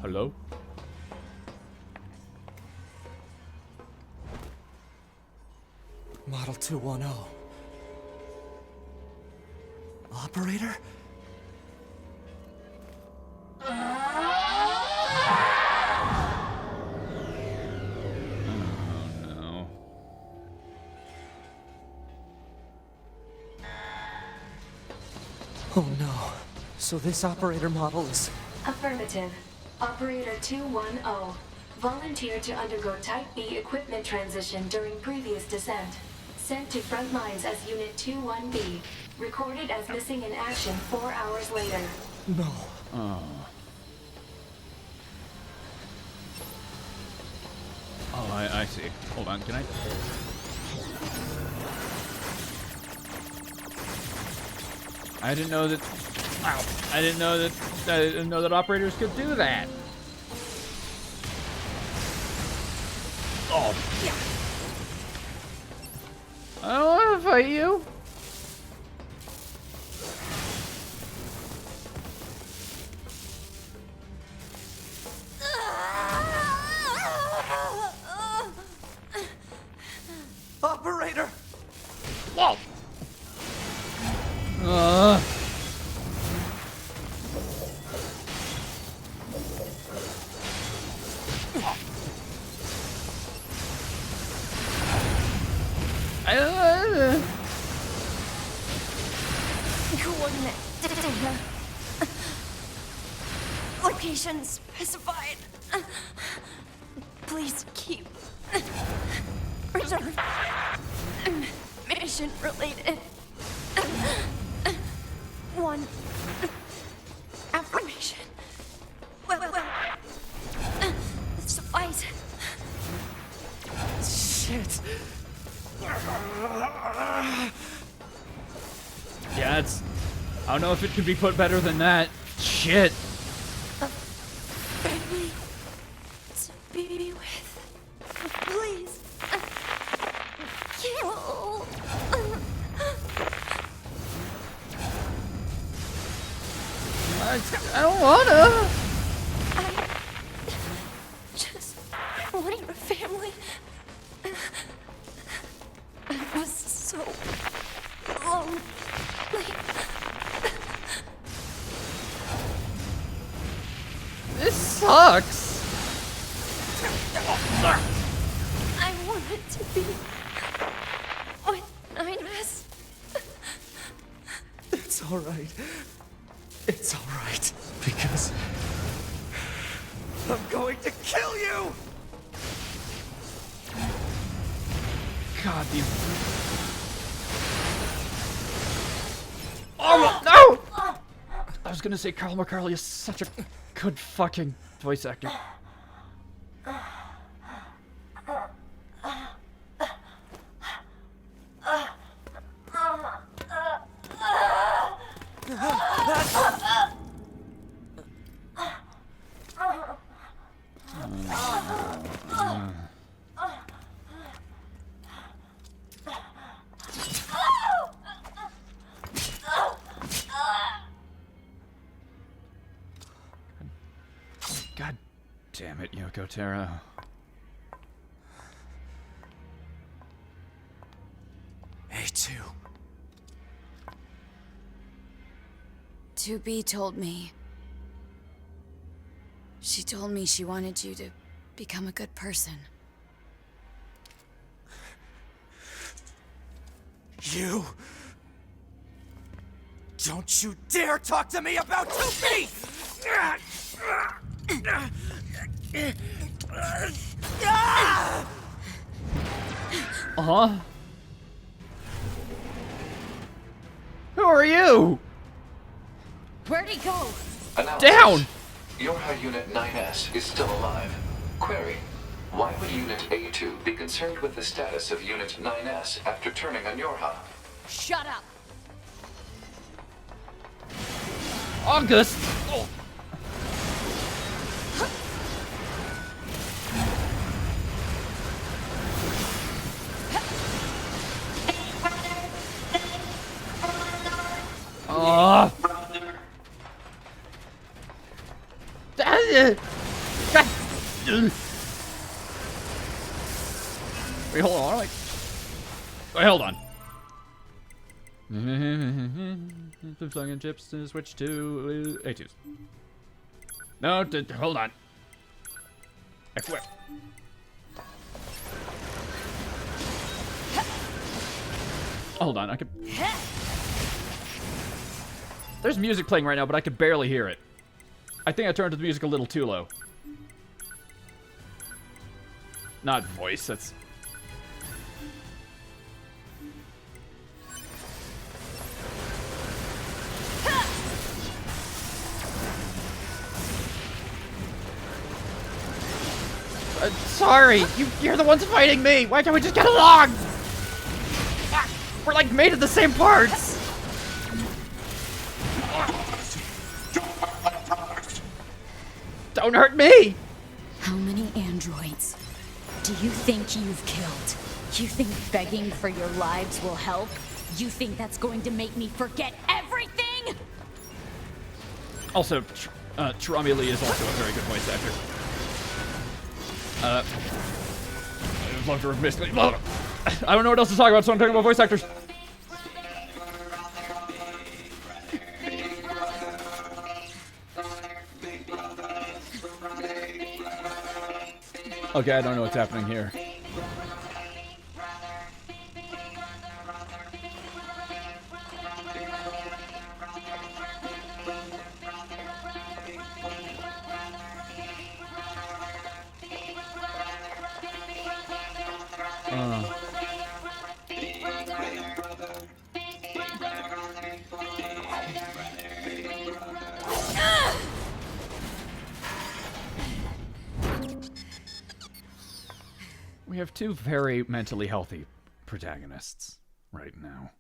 Hello? Model 210. Operator? No. Oh no. So this operator model is... Affirmative. Operator 210. Volunteered to undergo Type B equipment transition during previous descent. Sent to front lines as Unit 21B. Recorded as missing in action 4 hours later. No. Oh. Oh, I see. Hold on, can I? I didn't know that. Ow! I didn't know that operators could do that. Oh. I don't want to fight you. Operator! Whoa. Coordinate data. Location specified. Please keep reserved. Mission related. One affirmation. Well. Suffice. Shit. Yeah, it's. I don't know if it could be put better than that. Shit. Family to be with. Please. Kill. I don't wanna. I just wanted a family. I was so lonely. This sucks. I wanted to be with Nines. It's alright. It's alright. Because... I'm going to kill you! God, these. Oh no! I was gonna say Carl McCarley is such a good fucking voice actor. God damn it, Yoko Taro. A2. 2B told me. She told me she wanted you to become a good person. You... Don't you dare talk to me about 2B! Uh-huh. Who are you? Where'd he go? Analysis. Down! Yorha Unit 9S is still alive. Query. Why would Unit A2 be concerned with the status of Unit 9S after turning on Yorha? Shut up! August! Oh. That's it! Wait, hold on. Wait, hold on. Some song and chips to switch to A2s. No, hold on. Equip. Hold on, I could... There's music playing right now, but I could barely hear it. I think I turned the music a little too low. Not voice, that's... Sorry, you're the ones fighting me. Why can't we just get along? We're like made of the same parts. Don't hurt me. How many androids do you think you've killed? You think begging for your lives will help? You think that's going to make me forget everything? Also, Cherami Lee is also a very good voice actor. I love to have missed it. I don't know what else to talk about, so I'm talking about voice actors. Okay, I don't know what's happening here. We have two very mentally healthy protagonists right now.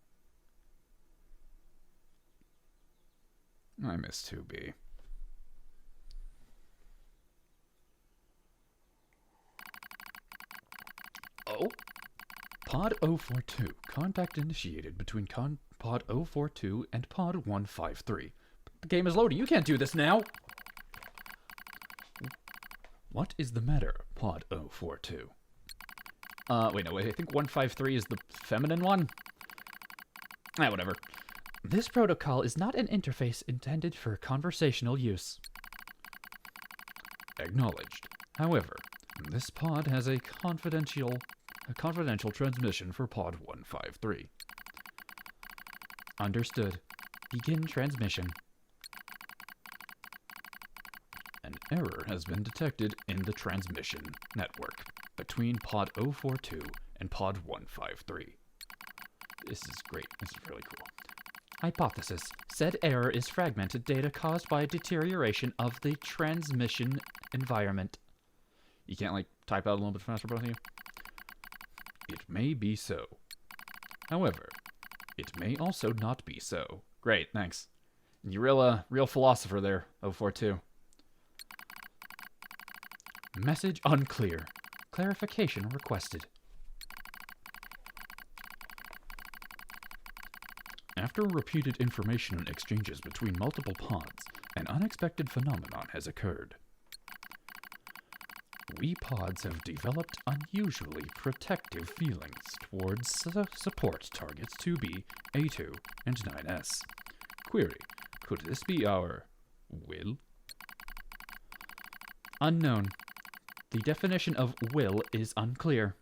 I miss 2B. Oh? Pod 042. Contact initiated between Pod 042 and Pod 153. The game is loading. You can't do this now. What is the matter, Pod 042? Wait, I think 153 is the feminine one? Whatever. This protocol is not an interface intended for conversational use. Acknowledged. However, this pod has a confidential transmission for Pod 153. Understood. Begin transmission. An error has been detected in the transmission network between Pod 042 and Pod 153. This is great. This is really cool. Hypothesis. Said error is fragmented data caused by a deterioration of the transmission environment. You can't, like, type out a little bit faster, both of you? It may be so. However, it may also not be so. Great, thanks. You're real philosopher there, 042. Message unclear. Clarification requested. After repeated information exchanges between multiple pods, an unexpected phenomenon has occurred. We pods have developed unusually protective feelings towards support targets 2B, A2, and 9S. Query. Could this be our will? Unknown. The definition of will is unclear.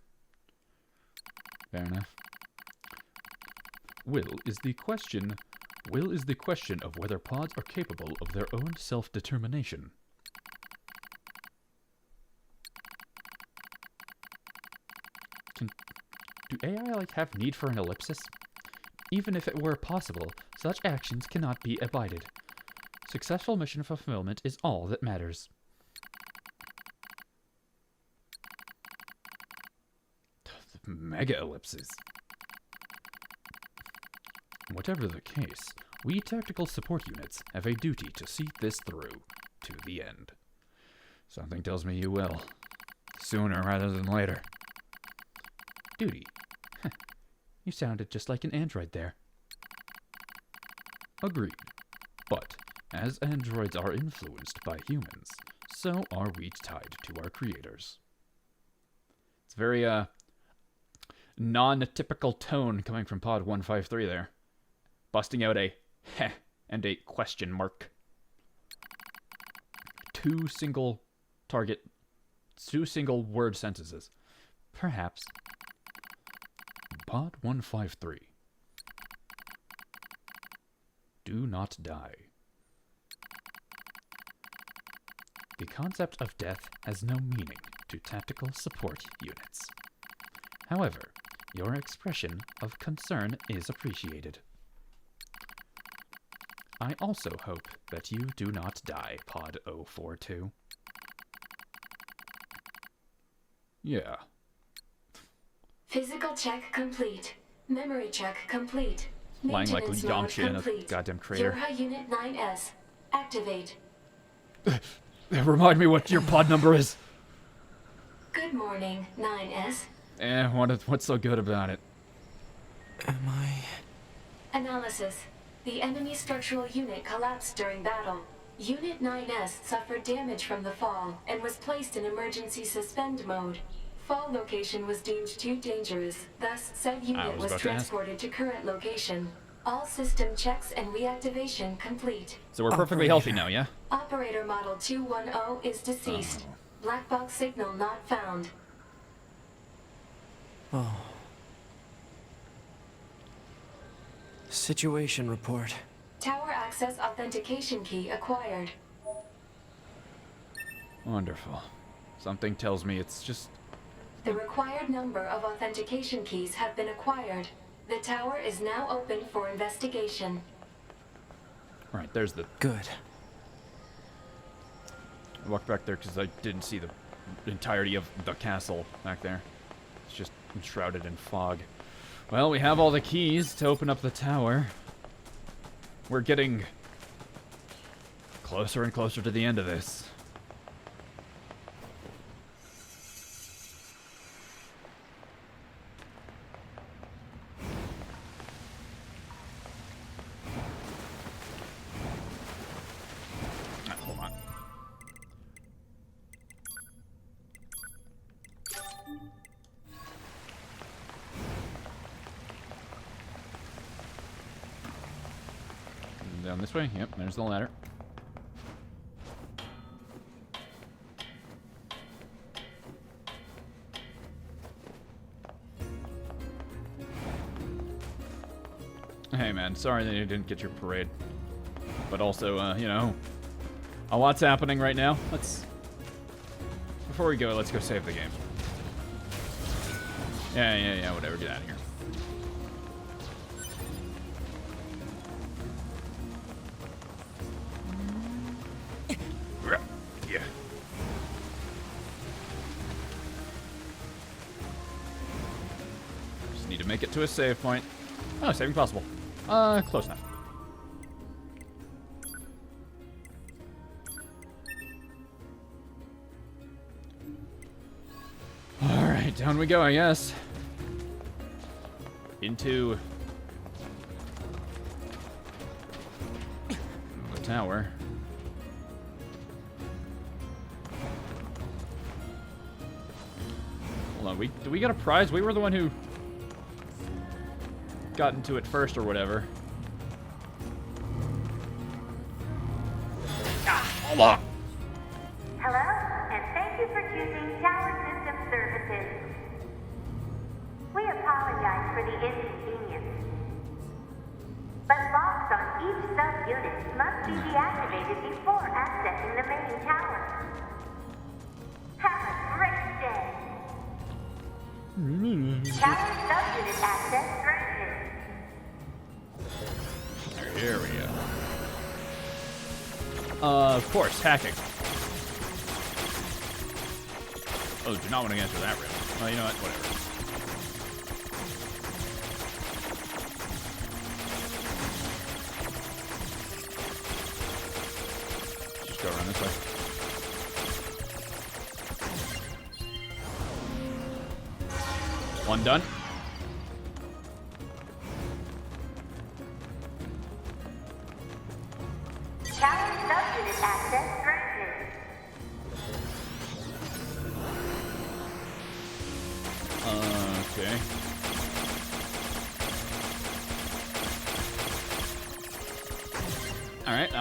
Fair enough. Will is the question of whether pods are capable of their own self-determination. Do AI have need for an ellipsis? Even if it were possible, such actions cannot be abided. Successful mission fulfillment is all that matters. Mega ellipses. Whatever the case, we tactical support units have a duty to see this through to the end. Something tells me you will. Sooner rather than later. Duty. You sounded just like an android there. Agreed. But, as androids are influenced by humans, so are we tied to our creators. It's very, non-typical tone coming from Pod 153 there. Busting out a heh and a question mark. Two single word sentences. Perhaps. Pod 153. Do not die. The concept of death has no meaning to tactical support units. However, your expression of concern is appreciated. I also hope that you do not die, Pod 042. Yeah. Physical check complete. Memory check complete. Lying like Maintenance dog mode shit in a complete. goddamn crater. Yorha Unit 9S. Activate. Remind me what your pod number is. Good morning, 9S. What's so good about it? Am I... Analysis. The enemy structural unit collapsed during battle. Unit 9S suffered damage from the fall and was placed in emergency suspend mode. Fall location was deemed too dangerous, thus said unit was transported to current location. All system checks and reactivation complete. So we're perfectly healthy now, yeah? Operator model 210 is deceased. Black box signal not found. Oh. Situation report. Tower access authentication key acquired. Wonderful. Something tells me it's just... The required number of authentication keys have been acquired. The tower is now open for investigation. Right, there's the... Good. I walked back there because I didn't see the entirety of the castle back there. It's just enshrouded in fog. Well, we have all the keys to open up the tower. We're getting closer and closer to the end of this. Hold on. Down this way? Yep, there's the ladder. Hey man, sorry that you didn't get your parade. But also, you know, a lot's happening right now. Before we go, let's go save the game. Yeah, whatever, get out of here. Yeah. Just need to make it to a save point. Oh, saving possible. Close enough. Alright, down we go, I guess. Into the tower. Hold on, did we get a prize? We were the one who got into it first or whatever. Hold on. Hello, and thank you for choosing Tower System Services. We apologize for the inconvenience, but locks on each sub-unit must be deactivated before accessing the main tower. Have a great day. Tower sub-unit access granted. Here we go. Of course, hacking. Oh, do not want to answer that riddle. Well, you know what? Whatever. Just go around this way. One done. Tower sub-unit access granted.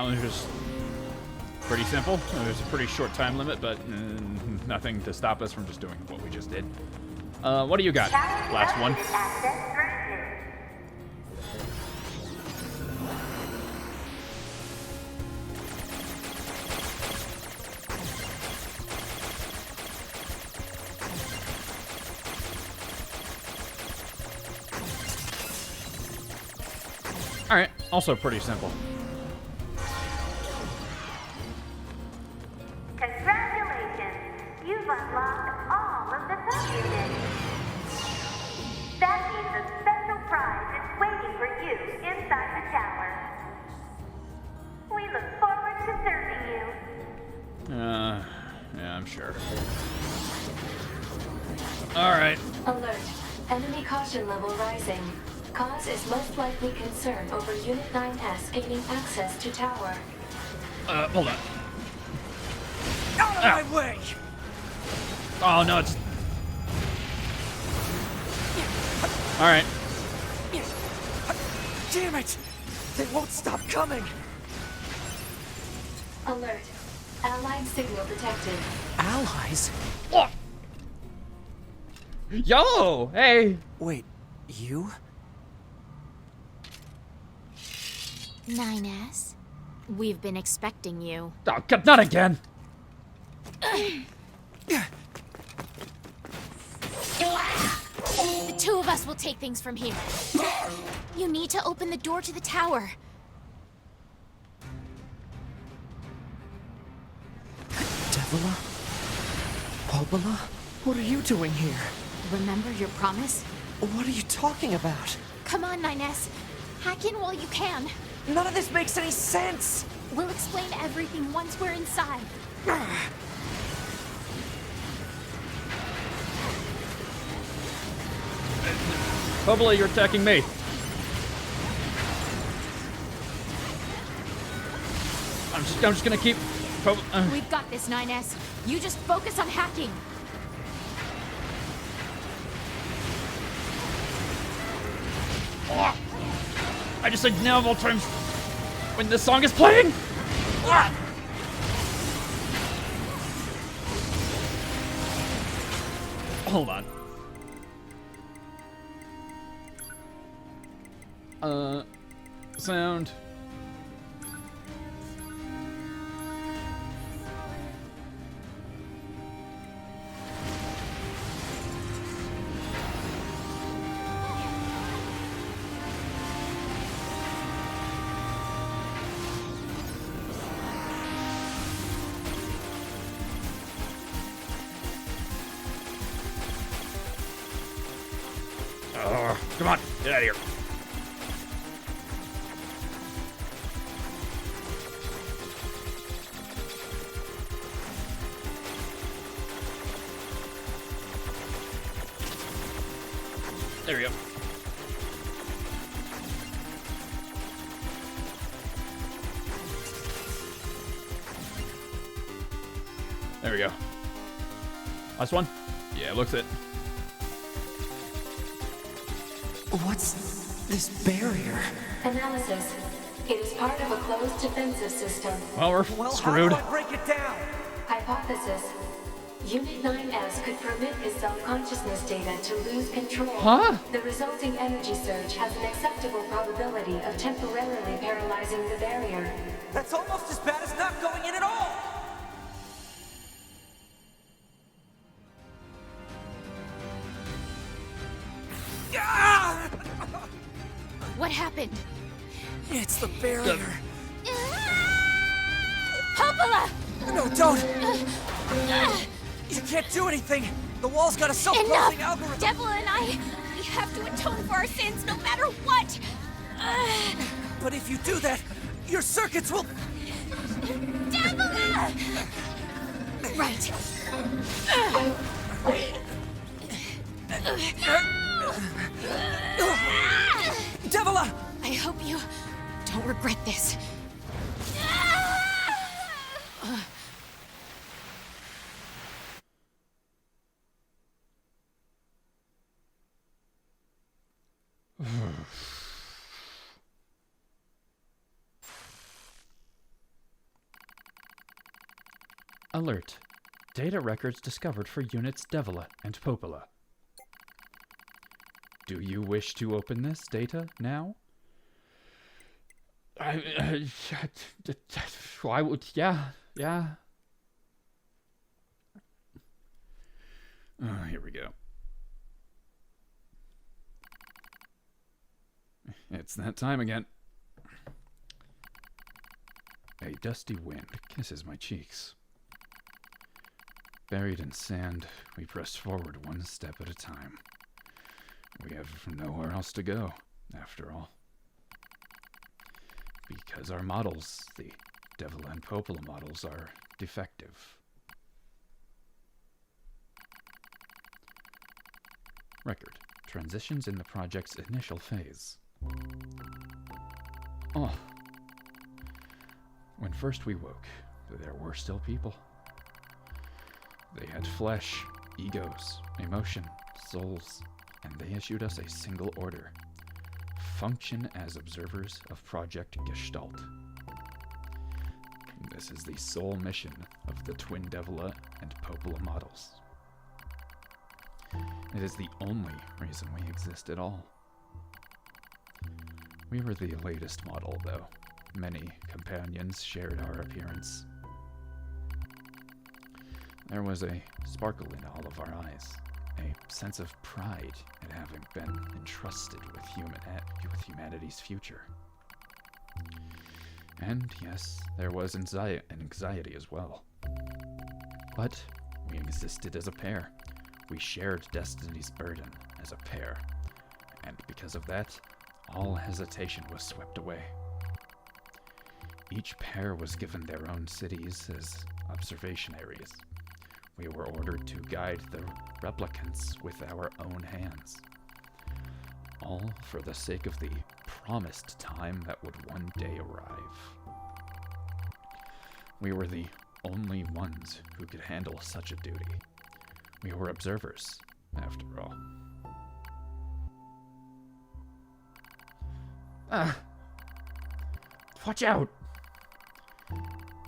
Challenger's pretty simple. There's a pretty short time limit, but nothing to stop us from just doing what we just did. What do you got? Last one. Access granted. Alright, also pretty simple. Congratulations! You've unlocked all of the subunits. That means a special prize is waiting for you inside the tower. We look forward to serving you. Yeah, I'm sure. Alright. Alert. Enemy caution level rising. Cause is most likely concern over Unit 9S gaining access to tower. Hold on. Out of my way! Oh, no, it's... Alright. Damn it! They won't stop coming! Alert. Allied signal detected. Allies? Yo! Hey! Wait, you? 9S, we've been expecting you. Oh, God, not again! The two of us will take things from here. You need to open the door to the tower. Devila? Popola? What are you doing here? Remember your promise? What are you talking about? Come on, 9S. Hack in while you can. None of this makes any sense! We'll explain everything once we're inside. Hopefully you're attacking me. I'm just gonna keep... We've got this, 9S. You just focus on hacking. I just said now of all times when this song is playing. Hold on. Sound. Come on, get out of here. There we go. There we go. Last one? Yeah, looks it. What's this barrier? Analysis. It is part of a closed defensive system. Well, we're screwed. How do I break it down? Hypothesis. Unit 9S could permit his self-consciousness data to lose control. Huh? The resulting energy surge has an acceptable probability of temporarily paralyzing the barrier. That's almost as bad as not going in at all! What happened? It's the barrier. Popola! No, don't! You can't do anything! The wall's got a self-closing Enough! algorithm! Devil and I, we have to atone for our sins no matter what! But if you do that, your circuits will... Devil! Right. Devila! I hope you don't regret this. Alert. Data records discovered for units Devila and Popola. Do you wish to open this data now? Why would... Yeah. Oh, here we go. It's that time again. A dusty wind kisses my cheeks. Buried in sand, we press forward one step at a time. We have nowhere else to go, after all. Because our models, the Devila and Popola models, are defective. Record. Transitions in the project's initial phase. Oh. When first we woke, there were still people. They had flesh, egos, emotion, souls, and they issued us a single order. Function as observers of Project Gestalt. This is the sole mission of the twin Devila and Popola models. It is the only reason we exist at all. We were the latest model, though. Many companions shared our appearance. There was a sparkle in all of our eyes, a sense of pride at having been entrusted with humanity's future. And yes, there was anxiety as well. But we existed as a pair. We shared destiny's burden as a pair, and because of that, all hesitation was swept away. Each pair was given their own cities as observation areas. We were ordered to guide the replicants with our own hands. All for the sake of the promised time that would one day arrive. We were the only ones who could handle such a duty. We were observers, after all. Watch out!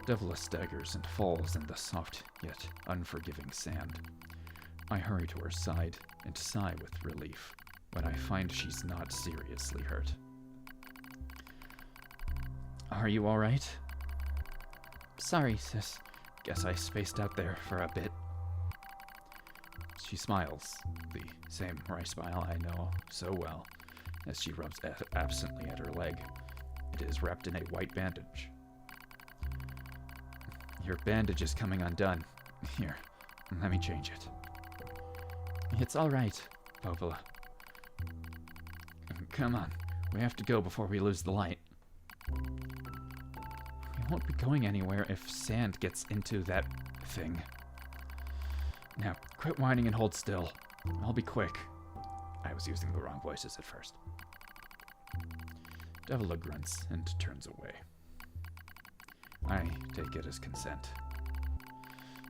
Devila staggers and falls in the soft yet unforgiving sand. I hurry to her side and sigh with relief when I find she's not seriously hurt. Are you alright? Sorry, sis. Guess I spaced out there for a bit. She smiles, the same wry smile I know so well, as she rubs absently at her leg. It is wrapped in a white bandage. Your bandage is coming undone. Here, let me change it. It's all right, Popola. Come on, we have to go before we lose the light. We won't be going anywhere if sand gets into that thing. Now, quit whining and hold still. I'll be quick. I was using the wrong voices at first. Devila grunts and turns away. I take it as consent.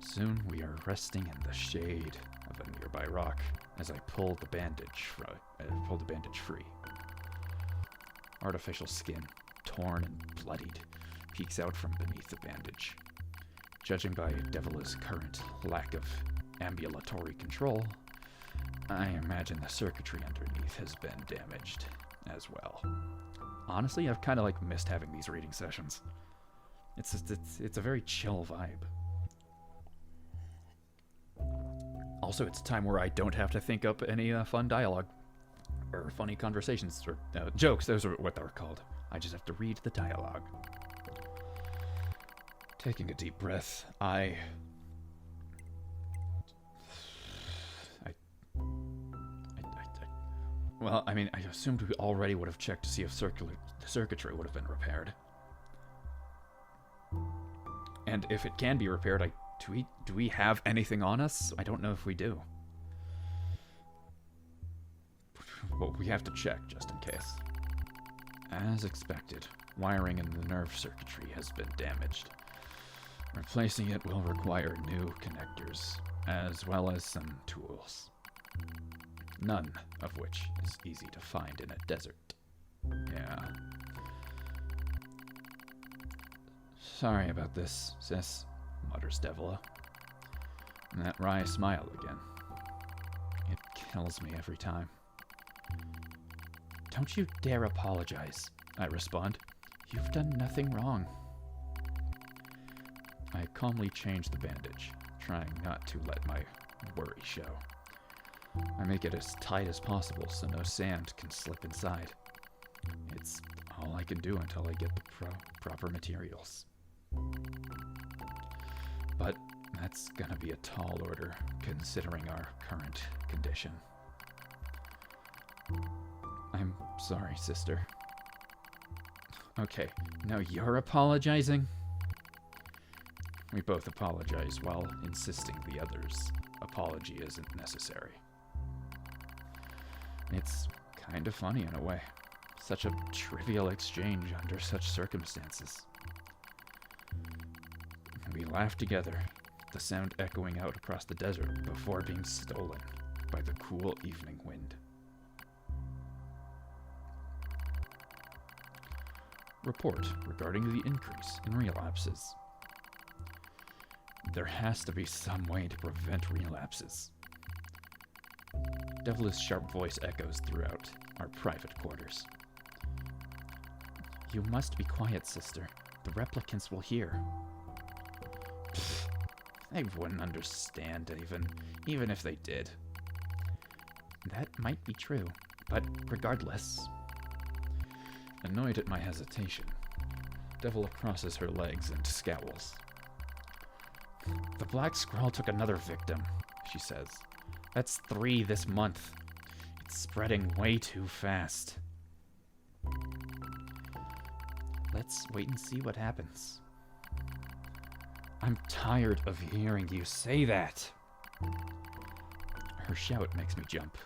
Soon we are resting in the shade of a nearby rock as I pull the bandage free. Artificial skin, torn and bloodied, peeks out from beneath the bandage. Judging by Devila's current lack of ambulatory control, I imagine the circuitry underneath has been damaged as well. Honestly, I've kind of missed having these reading sessions. It's a very chill vibe. Also, it's a time where I don't have to think up any fun dialogue or funny conversations or jokes. Those are what they're called. I just have to read the dialogue. Taking a deep breath, well, I mean, I assumed we already would have checked to see if the circuitry would have been repaired. And if it can be repaired, do we have anything on us? I don't know if we do. But we have to check, just in case. As expected, wiring in the nerve circuitry has been damaged. Replacing it will require new connectors, as well as some tools. None of which is easy to find in a desert. Yeah. Sorry about this, sis. mutters Devila. And that wry smile again. It kills me every time. Don't you dare apologize, I respond. You've done nothing wrong. I calmly change the bandage, trying not to let my worry show. I make it as tight as possible so no sand can slip inside. It's all I can do until I get the proper materials. But that's gonna be a tall order, considering our current condition. I'm sorry, sister. Okay, now you're apologizing? We both apologize while insisting the other's apology isn't necessary. It's kind of funny in a way. Such a trivial exchange under such circumstances. We laugh together, the sound echoing out across the desert before being stolen by the cool evening wind. Report regarding the increase in relapses. There has to be some way to prevent relapses. Devila's sharp voice echoes throughout our private quarters. You must be quiet, sister. The replicants will hear. Pfft, they wouldn't understand even if they did. That might be true, but regardless. Annoyed at my hesitation, Devila crosses her legs and scowls. The Black Scroll took another victim, she says. That's 3 this month. It's spreading way too fast. Let's wait and see what happens. I'm tired of hearing you say that. Her shout makes me jump.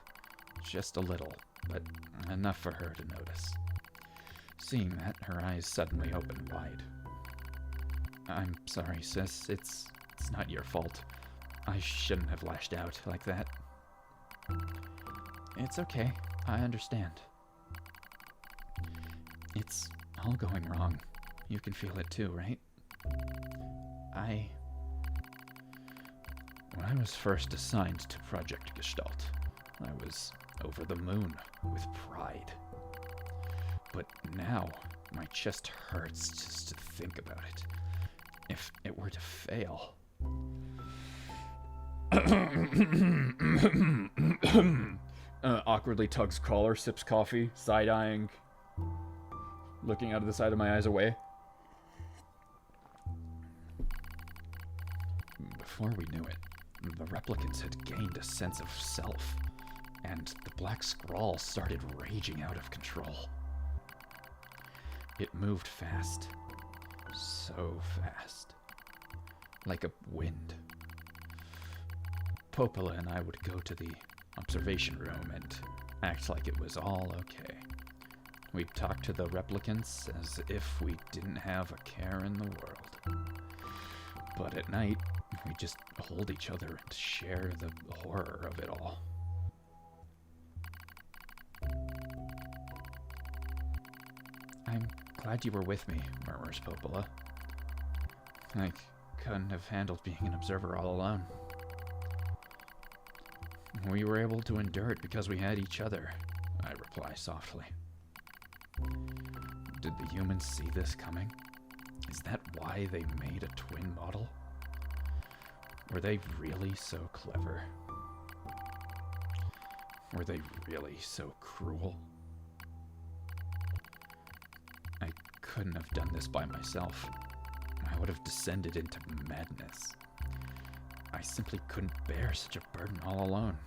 Just a little, but enough for her to notice. Seeing that, her eyes suddenly open wide. I'm sorry, sis. It's not your fault. I shouldn't have lashed out like that. It's okay. I understand. It's all going wrong. You can feel it too, right? When I was first assigned to Project Gestalt, I was over the moon with pride. But now, my chest hurts just to think about it. If it were to fail... awkwardly tugs collar, sips coffee, side-eyeing, looking out of the side of my eyes away. Before we knew it, the replicants had gained a sense of self, and the Black Scrawl started raging out of control. It moved fast. So fast. Like a wind. Popola and I would go to the observation room and act like it was all okay. We'd talk to the replicants as if we didn't have a care in the world. But at night, we just hold each other and share the horror of it all. I'm glad you were with me, murmurs Popola. I couldn't have handled being an observer all alone. We were able to endure it because we had each other, I reply softly. Did the humans see this coming? Is that why they made a twin model? Were they really so clever? Were they really so cruel? I couldn't have done this by myself. I would have descended into madness. I simply couldn't bear such a burden all alone.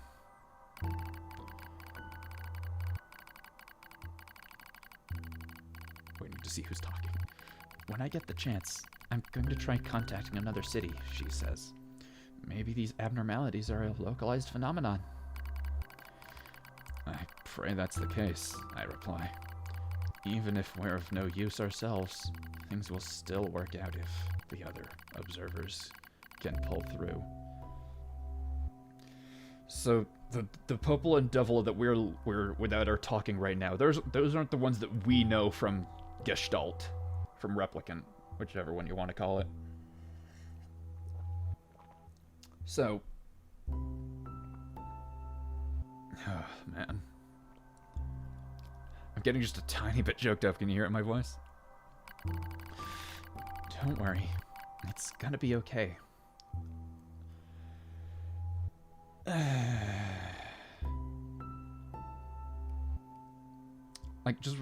Waiting to see who's talking. When I get the chance, I'm going to try contacting another city, she says. Maybe these abnormalities are a localized phenomenon. I pray that's the case, I reply. Even if we're of no use ourselves, things will still work out if the other observers can pull through. So the Popola and Devila that we're without are talking right now, those aren't the ones that we know from Gestalt, from Replicant, whichever one you want to call it. So, oh, man. I'm getting just a tiny bit choked up. Can you hear it in my voice? Don't worry. It's gonna be okay. Like, just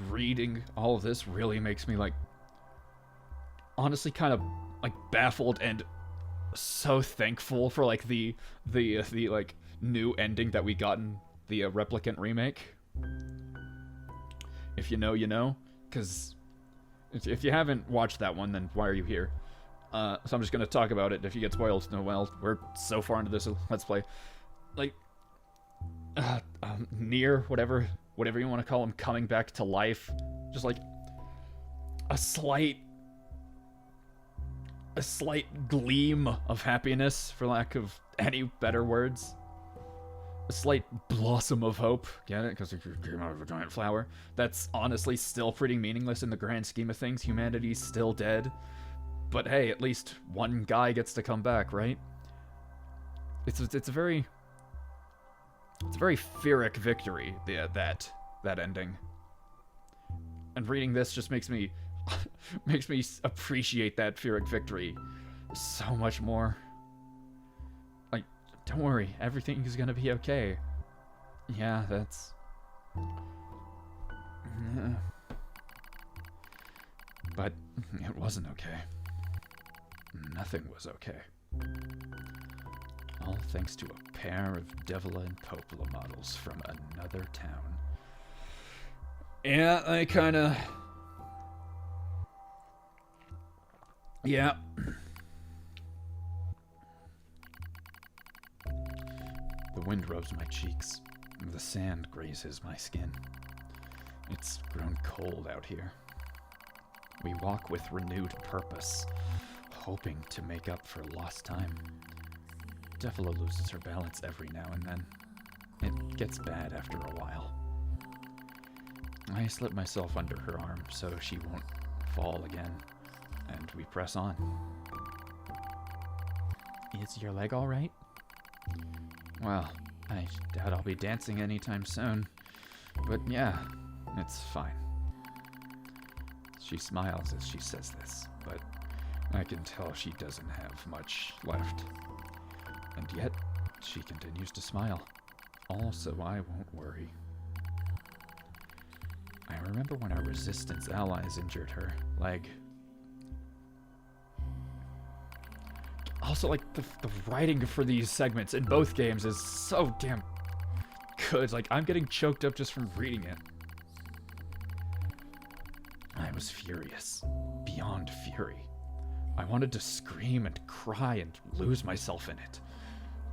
reading all of this really makes me, like, honestly kind of, like, baffled and so thankful for, like, the like, new ending that we got in the Replicant remake. If you know, you know. Because if you haven't watched that one, then why are you here? So I'm just going to talk about it. If you get spoiled, no, well, we're so far into this Let's Play. Like, Nier, whatever you want to call him, coming back to life. Just, like, a slight gleam of happiness, for lack of any better words. A slight blossom of hope. Get it? Because if you came out of a giant flower. That's honestly still pretty meaningless in the grand scheme of things. Humanity's still dead. But hey, at least one guy gets to come back, right? It's a very Pyrrhic victory, that ending. And reading this just makes me appreciate that Pyrrhic victory so much more. Like, don't worry, everything is gonna be okay. Yeah, that's... Yeah. But it wasn't okay. Nothing was okay. All thanks to a pair of Devila and Popola models from another town. Yeah, I kinda... Yeah. The wind rubs my cheeks. The sand grazes my skin. It's grown cold out here. We walk with renewed purpose, hoping to make up for lost time. Devila loses her balance every now and then. It gets bad after a while. I slip myself under her arm so she won't fall again, and we press on. Is your leg all right? Well, I doubt I'll be dancing anytime soon, but yeah, it's fine. She smiles as she says this, but I can tell she doesn't have much left. And yet, she continues to smile. Also, I won't worry. I remember when our resistance allies injured her leg. Also, like, the writing for these segments in both games is so damn good. Like, I'm getting choked up just from reading it. I was furious. Beyond fury. I wanted to scream and cry and lose myself in it.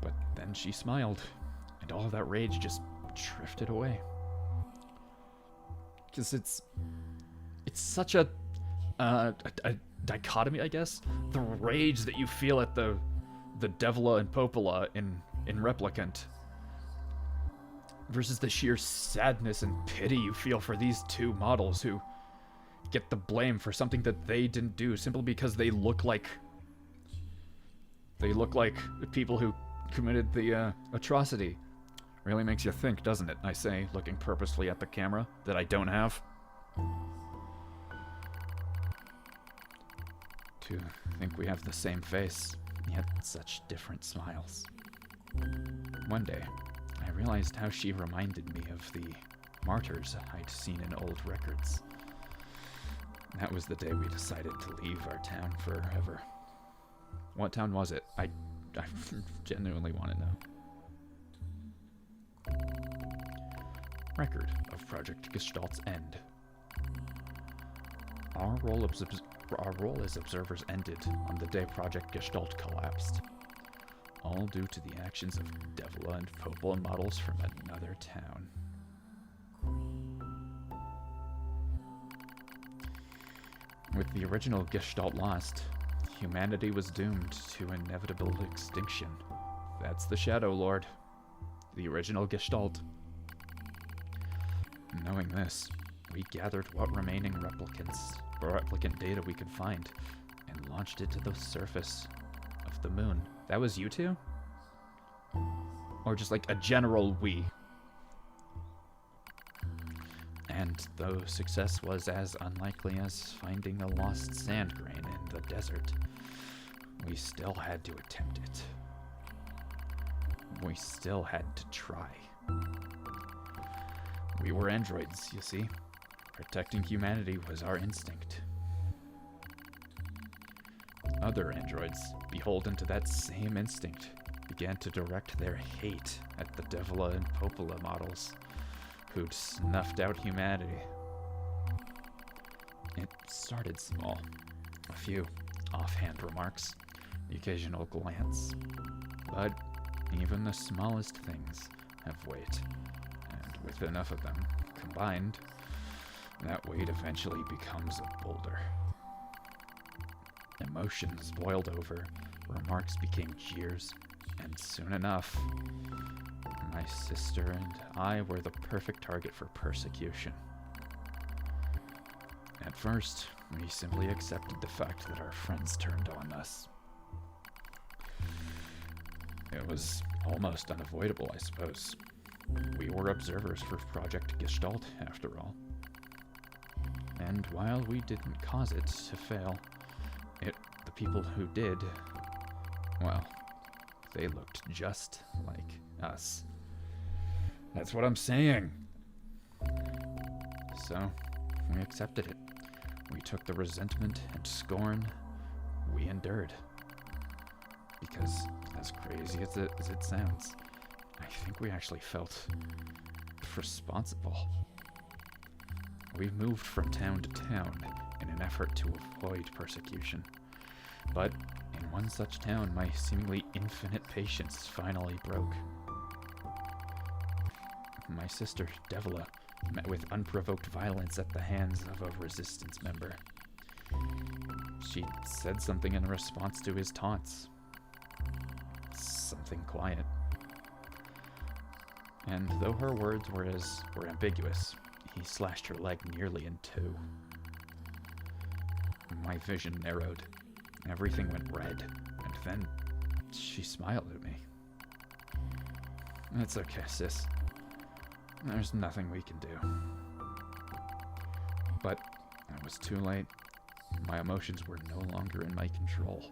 But then she smiled, and all of that rage just drifted away. Because it's such a dichotomy, I guess. The rage that you feel at the Devila and Popola in Replicant versus the sheer sadness and pity you feel for these two models who get the blame for something that they didn't do simply because they look like people who committed the atrocity. Really makes you think, doesn't it? I say, looking purposefully at the camera that I don't have. To think we have the same face, yet such different smiles. One day, I realized how she reminded me of the martyrs I'd seen in old records. That was the day we decided to leave our town forever. What town was it? I genuinely want to know. Record of Project Gestalt's end. Our role as observers ended on the day Project Gestalt collapsed. All due to the actions of Devila and Popola models from another town. With the original Gestalt lost, humanity was doomed to inevitable extinction. That's the Shadow Lord. The original Gestalt. Knowing this, we gathered what remaining replicant data we could find and launched it to the surface of the moon That was you two? Or just like a general we? And though success was as unlikely as finding a lost sand grain in the desert, we still had to attempt it. We still had to try. We were androids, you see. Protecting humanity was our instinct. Other androids, beholden to that same instinct, began to direct their hate at the Devila and Popola models who'd snuffed out humanity. It started small. A few offhand remarks, the occasional glance. But even the smallest things have weight, and with enough of them combined, that weight eventually becomes a boulder. Emotions boiled over, remarks became jeers, and soon enough, my sister and I were the perfect target for persecution. At first, we simply accepted the fact that our friends turned on us. It was almost unavoidable, I suppose. We were observers for Project Gestalt, after all. And while we didn't cause it to fail, the people who did, well, they looked just like us. That's what I'm saying. So, we accepted it. We took the resentment and scorn we endured. Because, as crazy as it sounds, I think we actually felt responsible. We moved from town to town in an effort to avoid persecution. But in one such town, my seemingly infinite patience finally broke. My sister, Devila, met with unprovoked violence at the hands of a resistance member. She said something in response to his taunts. Something quiet. And though her words were ambiguous, he slashed her leg nearly in two. My vision narrowed. Everything went red, and then she smiled at me. It's okay, sis. There's nothing we can do. But it was too late. My emotions were no longer in my control.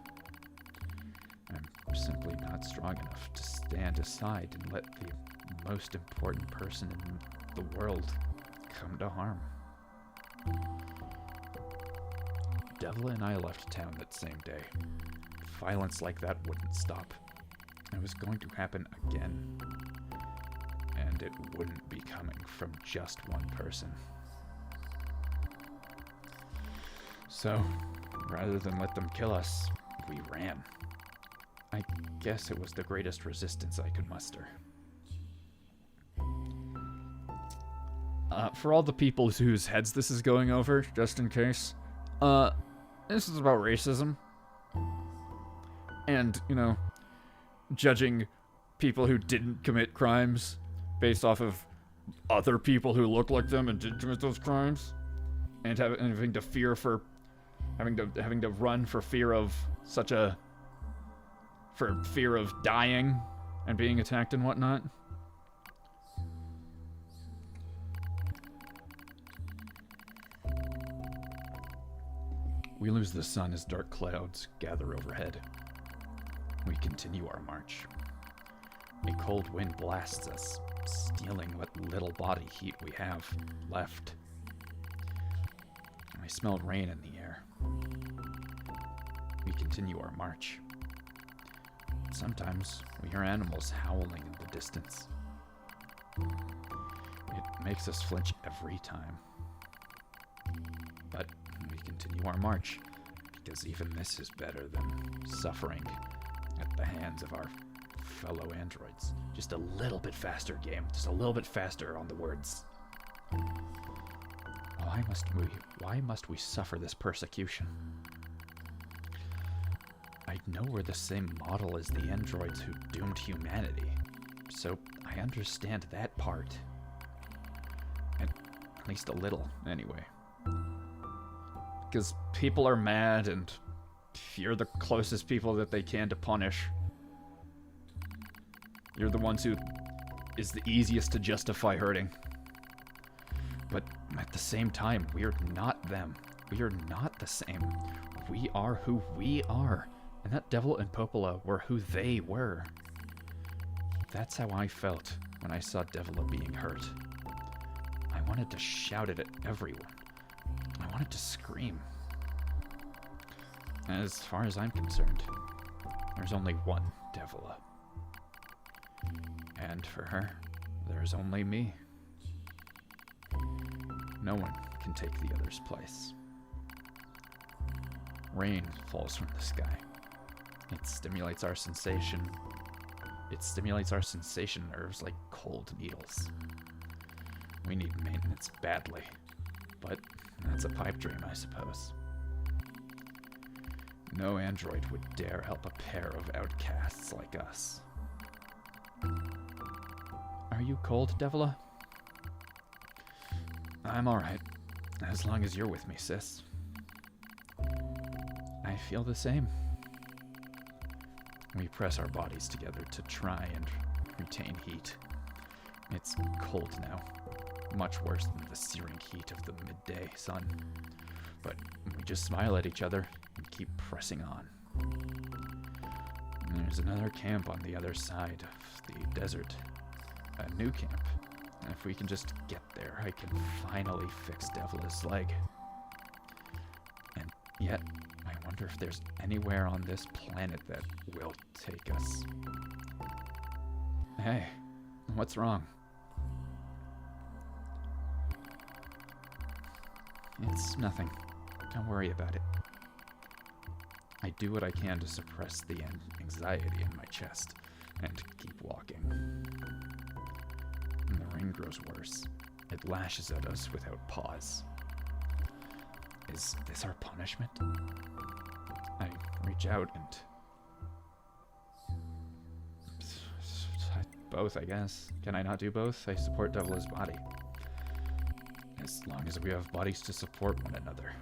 I'm simply not strong enough to stand aside and let the most important person in the world come to harm. Devila and I left town that same day. Violence like that wouldn't stop. It was going to happen again. And it wouldn't be coming from just one person. So, rather than let them kill us, we ran. I guess it was the greatest resistance I could muster. For all the people whose heads this is going over, just in case, this is about racism. And, judging people who didn't commit crimes based off of other people who look like them and did commit those crimes. And having to fear for... Having to run for fear of for fear of dying and being attacked and whatnot. We lose the sun as dark clouds gather overhead. We continue our march. A cold wind blasts us, stealing what little body heat we have left. I smell rain in the air. We continue our march. Sometimes we hear animals howling in the distance. It makes us flinch every time. But we continue our march, because even this is better than suffering at the hands of our fellow androids. Just a little bit faster, game. Just a little bit faster on the words. Why must we suffer this persecution? I know we're the same model as the androids who doomed humanity, so I understand that part. At least a little, anyway. Because people are mad, and you're the closest people that they can to punish. You're the ones who is the easiest to justify hurting. But at the same time, we're not them. We are not the same. We are who we are. And that devil and Popola were who they were. That's how I felt when I saw Devila being hurt. I wanted to shout it at everyone. I wanted to scream. As far as I'm concerned, there's only one Devila. And for her, there's only me. No one can take the other's place. Rain falls from the sky. It stimulates our sensation. It stimulates our sensation nerves like cold needles. We need maintenance badly, but that's a pipe dream, I suppose. No android would dare help a pair of outcasts like us. Are you cold, Devila? I'm alright, as long as you're with me, sis. I feel the same. We press our bodies together to try and retain heat. It's cold now, much worse than the searing heat of the midday sun. But we just smile at each other and keep pressing on. There's another camp on the other side of the desert. A new camp. And if we can just get there, I can finally fix Devila's leg. And yet, I wonder if there's anywhere on this planet that will take us. Hey, what's wrong? It's nothing. Don't worry about it. I do what I can to suppress the anxiety in my chest and keep walking. And the rain grows worse. It lashes at us without pause. Is this our punishment? I reach out and... both, I guess. Can I not do both? I support Devila's body. As long as we have bodies to support one another.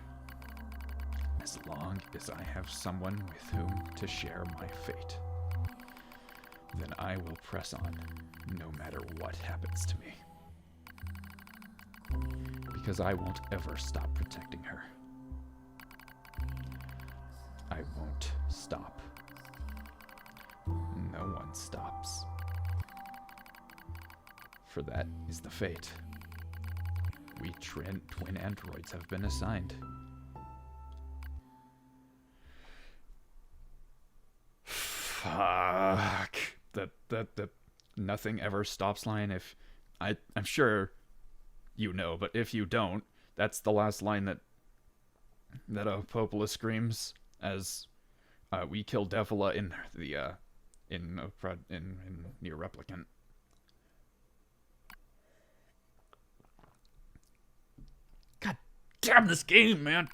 As long as I have someone with whom to share my fate. Then I will press on, no matter what happens to me. Because I won't ever stop protecting her. I won't stop. No one stops. For that is the fate we twin androids have been assigned. Fuck. The nothing ever stops line. If I'm sure you know, but if you don't, that's the last line that Popola screams as we kill Devila in the in Nier Replicant. God damn this game, man.